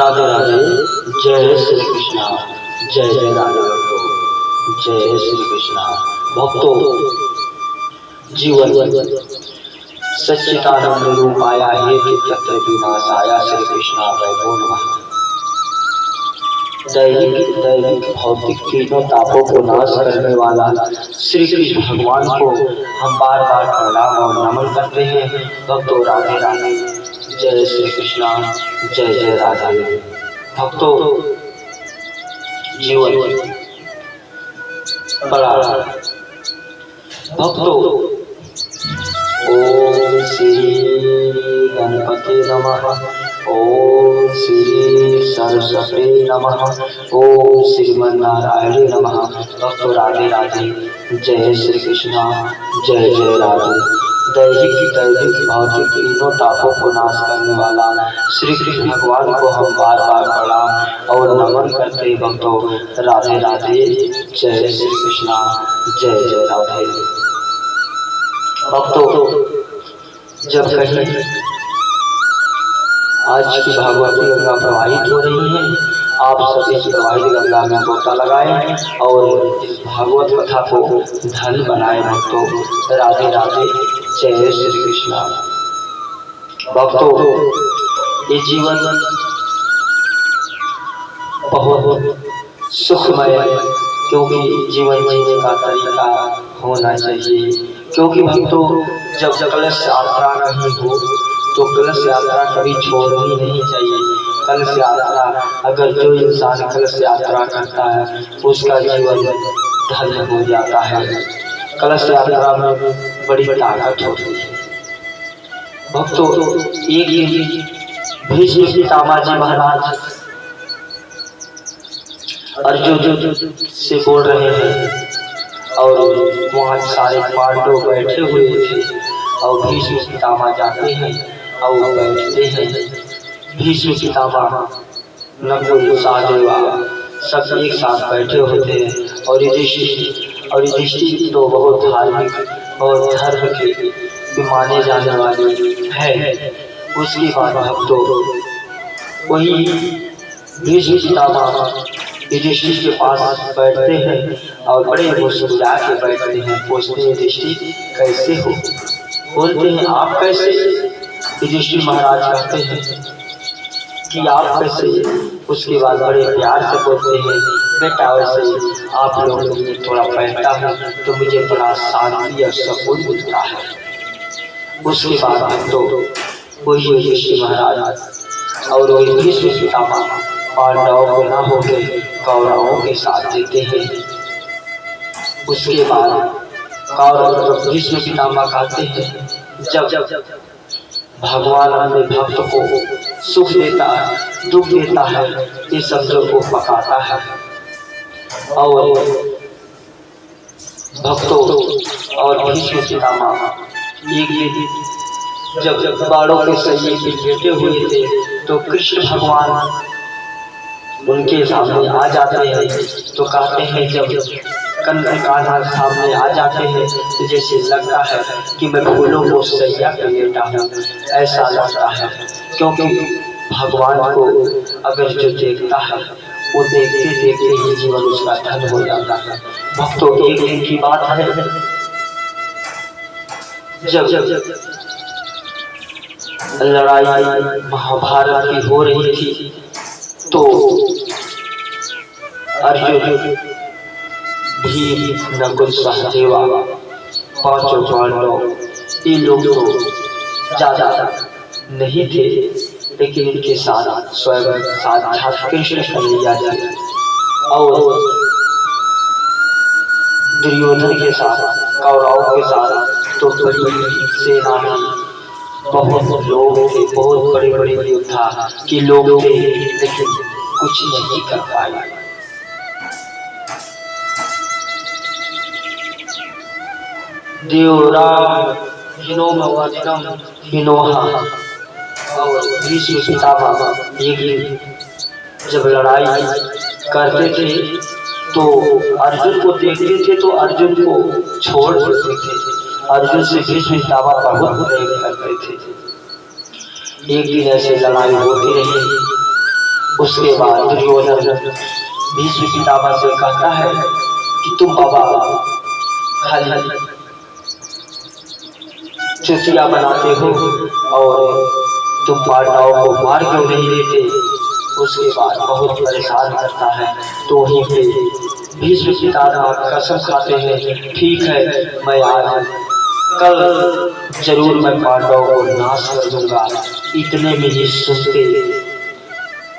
राधे राधे। जय श्री कृष्णा। जय जय राधे भक्तों। जय श्री कृष्णा। भक्तों, जीवन सच्चिदानंद रूप आया है कि तत्र विनाश आया। श्री कृष्णा वैभव नमः। दैविक भौतिक तीनों तापों को नाश करने वाला श्री कृष्ण भगवान को हम बार बार प्रणाम और नमन करते हैं। भक्तों, राधे राधे। जय श्री कृष्णा। जय जय राधे। भक्तों, जीवन बड़ा। भक्तों, ओम श्री गणपति नमः। ओम श्री सरस्वती नमः। ओम श्रीमन्नारायण नमः। भक्तों, राधे राधे। जय श्री कृष्णा। जय जय राधे। दैविक भौतिक तीनों तापों को नाश करने वाला श्री कृष्ण भगवान को हम बार बार प्रणाम और नमन करते हैं। भक्तों, राधे राधे। जय श्री कृष्णा। जय जय राधे। भक्तों, जब कहीं आज की भागवती गंगा प्रवाहित हो रही है, आप सब इस प्रवाहित गंगा में गोता लगाएं और इस भागवत कथा को धन बनाए। भक्तों, राधे राधे। जय श्री कृष्णा। भक्तों, ये जीवन बहुत सुखमय, क्योंकि जीवन जीने का तरीका होना चाहिए। क्योंकि भक्तों, जब कलश यात्रा कहीं हो तो कलश यात्रा कभी छोड़नी नहीं चाहिए। कलश यात्रा, अगर जो इंसान कलश यात्रा करता है उसका जीवन धन्य हो जाता है। कलश यात्रा में बड़ी ताकत होती है। भक्तों, एक दिन भीष्म पितामह जी महाराज अर्जुन से बोल रहे हैं और वहाँ सारे पांडव बैठे हुए थे और भीष्म पितामह जाते हैं और बैठते हैं। भीष्म पितामह, नकुल, सहदेवा सब एक साथ बैठे होते हैं और युधिष्ठिर तो बहुत धार्मिक और धर्म के माने जाने वाले हैं। उसके बाद भक्तों, वही भीष्म पितामह युधिष्ठिर के पास बैठते हैं और बड़े मुस्कुरा के बैठते हैं। पूछते हैं, युधिष्ठिर कैसे हो? बोलते हैं, आप कैसे? युधिष्ठिर महाराज कहते हैं कि आप कैसे? उसके बाद बड़े प्यार से बोलते हैं, बेटा वैसे आप लोगों ने थोड़ा बैठता हूँ तो मुझे बड़ा शांति और सुकून मिलता है। उसके बाद भक्तों, वही युधिष्ठिर महाराज और वही भीष्म पितामह पांडवों को न होकर कौरवों के साथ देते हैं। उसके बाद कौरव भीष्म पितामह कहते हैं, जब भगवान अपने भक्त को सुख देता है, दुख देता है, ये शब्दों को पकाता है। और भक्तों और भीष्म पितामह एक दिन जब बाड़ों के सैये पे लेटे हुए थे तो कृष्ण भगवान उनके सामने आ जाते हैं। तो कहते हैं, जब कान्हा सामने आ जाते हैं तो जैसे लगता है कि मैं फूलों को सैया पे लेटा हूँ, ऐसा लगता है। क्योंकि भगवान को अगर जो देखता है वो देखते देखते ही जीवन उसका धन हो जाता है। भक्तों, एक दिन की बात है, जब लड़ाई महाभारत की हो रही थी तो अर्जुन, भीम, नकुल, सहदेवा, पांचों पांडव ये लोग तो ज्यादा नहीं थे, लेकिन इनके साथ स्वयं साक्षात कृष्ण कन्हैया थे। और दुर्योधन के साथ, कौरवों के साथ तो बड़ी सेना में बहुत लोग थे, बहुत बड़े बड़े योद्धा के लोग थे, लेकिन कुछ नहीं कर पाए। देवराम हिनोहा और भीष्म पितामह एक दिन जब लड़ाई करते थे तो अर्जुन को देखते थे तो अर्जुन को छोड़ देते थे। अर्जुन से भीष्म पितामह बहुत प्रेम करते थे। एक दिन ऐसे लड़ाई होती रही उसके बाद दुर्योधन भीष्म पितामह से कहता है कि तुम बाबा खाली चुतिया बनाते हो और तुम पांडवों को मार क्यों नहीं देते। उसके बाद बहुत परेशान करता है। तो वहीं पे भीष्म पितामह कसम खाते हैं, ठीक है मैं आज कल जरूर मैं पांडवों को नाश कर दूंगा। इतने में ही सुनते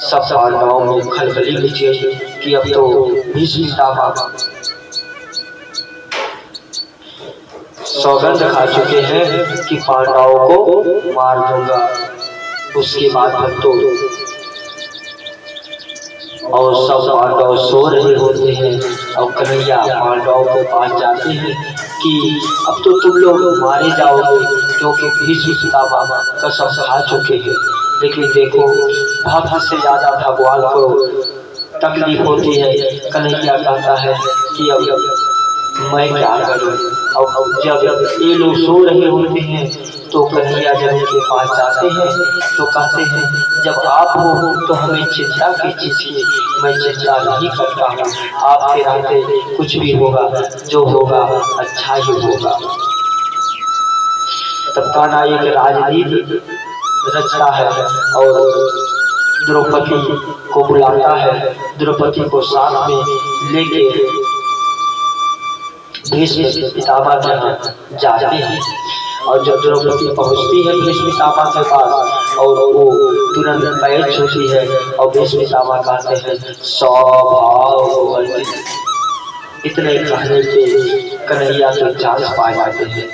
सब पांडवों में खलबली मच गई कि अब तो भीष्म पितामह सौगंध खा चुके हैं कि पांडवों को मार दूंगा। उसके बाद तो और सब पांडव सो रहे होते हैं और कन्हैया पांडवों के पास जाते हैं कि अब तो तुम लोग मारे जाओगे क्योंकि भीष्म पितामह कसम खा चुके हैं। लेकिन देखो भक्त से ज्यादा भगवान को तकलीफ होती है। कन्हैया कहता है कि अब मैं क्या करूं। और जब ये लोग सो रहे होते हैं तो कन्हैया जब उनके पास जाते हैं तो कहते हैं जब आप हो तो हमें चिंता की चीज की, मैं चिंता नहीं करता हूँ, आपके रहते कुछ भी होगा, जो होगा अच्छा ही होगा। तब कान्हा एक राजनीति रचता है और द्रौपदी को बुलाता है। द्रौपदी को साथ में लेके भीष्म पितामह के यहाँ जाते हैं और जब द्रौपदी पहुंचती है भीष्म पितामह के पास और वो तुरंत पैर छूती है और भीष्म पितामह कहते हैं सौभाग्यवती। इतने कहने पे कन्हैया के चांस पाए जाते हैं।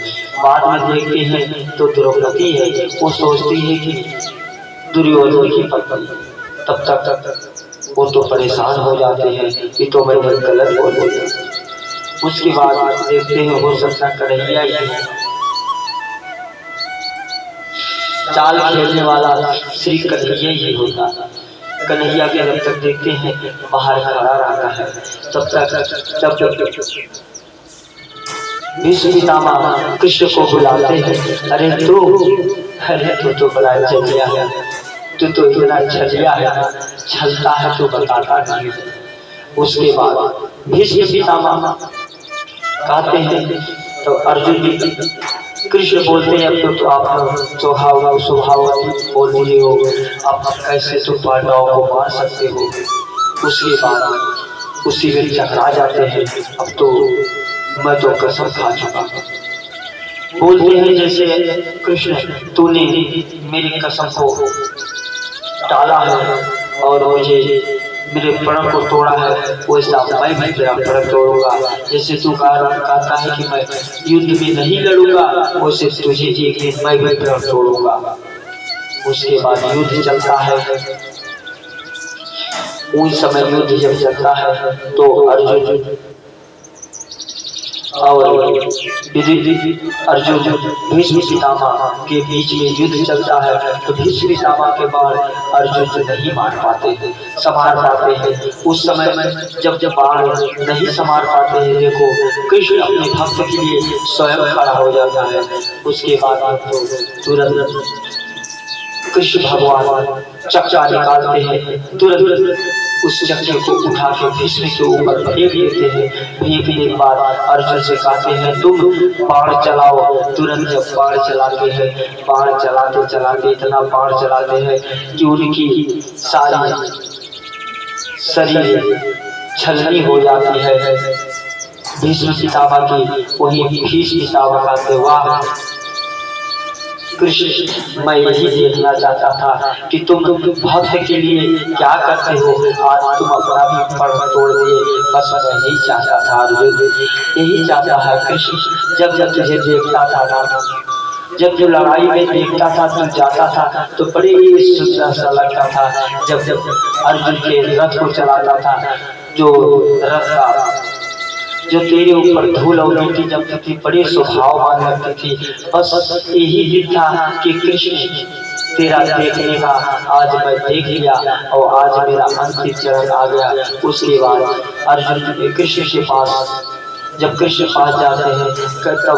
बाद में देखते हैं तो द्रौपदी है, वो सोचती है कि दुर्योधन की पत्नी। तब तक वो तो परेशान हो जाते हैं कि तो मैंने गलत बोल दिया। उसके बाद देखते हैं हो सकता कन्हैया ही है। चाल खेलने वाला श्री कन्हैया ही होता। कन्हैया के जब तक देखते हैं बाहर खड़ा रहता है तब तक भीष्म पितामह कृष्ण को बुलाते हैं। अरे तू तो बड़ा चलिया है, तू तो इतना छलिया है, छलता है तो बताता नहीं। उसके बाद भीष्म पितामह कहते हैं तो अर्जुन जी कृष्ण बोलते हैं अब तो आप स्वभावती बोल दिए हो, अब कैसे तुम पांडवों को मार सकते हो। उसके बाद उसी में चकरा जाते हैं, अब तो मैं तो कसम खा चुका। बोलते हैं जैसे कृष्ण तूने मेरी कसम को टाला है और मुझे मेरे प्रण को तोड़ा है, वैसा मैं भी तेरा प्रण तोड़ूंगा। जैसे तू कहता है कि मैं युद्ध में नहीं लड़ूंगा, वैसे तुझे एक दिन मैं भी प्रण तोड़ूंगा। उसके बाद युद्ध चलता है। उस समय युद्ध जब चलता है तो अर्जुन और अर्जुन भीष्म पितामह के बीच में युद्ध चलता है। तो भीष्म पितामह के बाद अर्जुन नहीं मार पाते, संभाल पाते हैं। उस समय में जब बाण नहीं संभाल पाते हैं, देखो कृष्ण अपने भक्त के लिए स्वयं खड़ा हो जाता है। उसके बाद तो तुरंत कृष्ण भगवान चक्का निकालते हैं, तुरंत उस चक्के को उठा के भीष्म के ऊपर फेंक देते हैं। फेंकने के बाद अर्जुन से कहते हैं तुम बाण चलाओ। तुरंत जब बाण चलाते हैं, बाण चलाते चलाते इतना बाण चलाते हैं कि उनकी सारी शरीर छलनी हो जाती है। भीष्म पितामह की वही भीष्म पितामह कहते वाह कृष्ण मैं यही देखना चाहता था कि तुम भक्त के लिए क्या करते हो। आज तुम अपना भी प्रण तोड़ दिए, बस मैं यही चाहता था अर्जुन, यही चाहता है कृष्ण। जब जब तुझे देखता था ना, जब जो लड़ाई में देखता था तू जाता था तो बड़े ही सुंदर सा लगता था। जब जब अर्जुन के रथ को चलाता था, जो रथ का जो तेरे ऊपर धूल उड़ती जब थी बड़े स्वभाववान लगती थी। बस यही दिन था कि कृष्ण तेरा देखने का आज मैं देख लिया और आज मेरा अंतिम चरण आ गया। उसके बाद अर्जुन कृष्ण के पास जब कृष्ण पास जाते हैं तब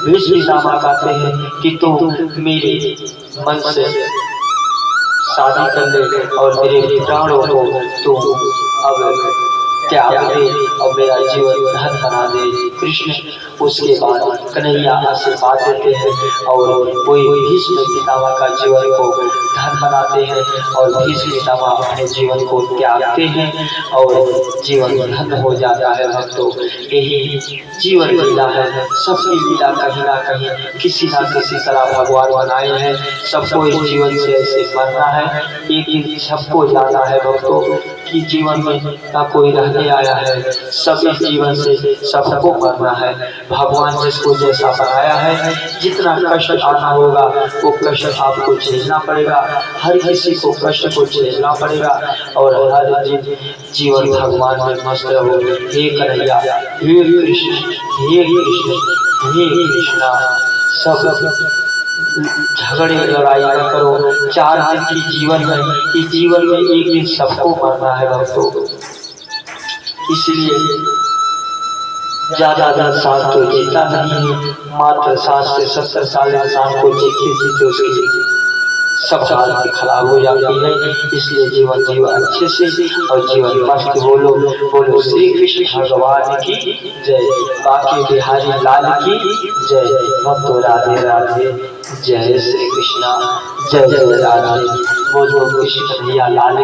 भीष्म पितामह कहते हैं कि तू मेरे मन से शादी कर ले और मेरे प्राणों को तू अब त्याग दे और मेरा जीवन धन बना दे। कृष्ण उसके बाद कन्हैया आशीर्वाद देते हैं और वही भीष्म पितामह का जीवन को धन बनाते हैं और भीष्म पितामह अपने जीवन को त्यागते हैं और जीवन धन हो जाता है। भक्तों, यही जीवन लीला है। सबकी लीला कहीं ना कहीं किसी ना किसी तरह भगवान बनाए हैं। सबको इस जीवन से ऐसे मरना है, एक दिन सबको जाना है। भक्तों कि जीवन में ना कोई रहने आया है, सब इस जीवन से सबको मरना है। भगवान जिसको जैसा बनाया है, जितना कष्ट आना होगा वो कष्ट आपको झेलना पड़ेगा। हर किसी को कष्ट को झेलना पड़ेगा और हर जीवन भगवान में मस्त रहो। हे कन्हैया, हे कृष्ण, हे कृष्ण, हे कृष्णा। सब झगड़े लड़ाई न करो। 4 दिन की जीवन है, इस जीवन में एक दिन सबको मरना है। भक्तों, इसलिए ज्यादा दिन साल तो जीता नहीं है। मात्र 60 से 70 साल इंसान को जीते जीते उसकी सब हालत खराब हो जाती है। इसलिए जीवन जीव अच्छे से और जीवन मस्त। बोलो बोलो श्री कृष्ण भगवान की जय, बाकी बिहारी लाल की जय। भक्तो राधे राधे, जय श्री कृष्णा, जय जय राधे। बोलो कृष्ण कन्हैया लाल।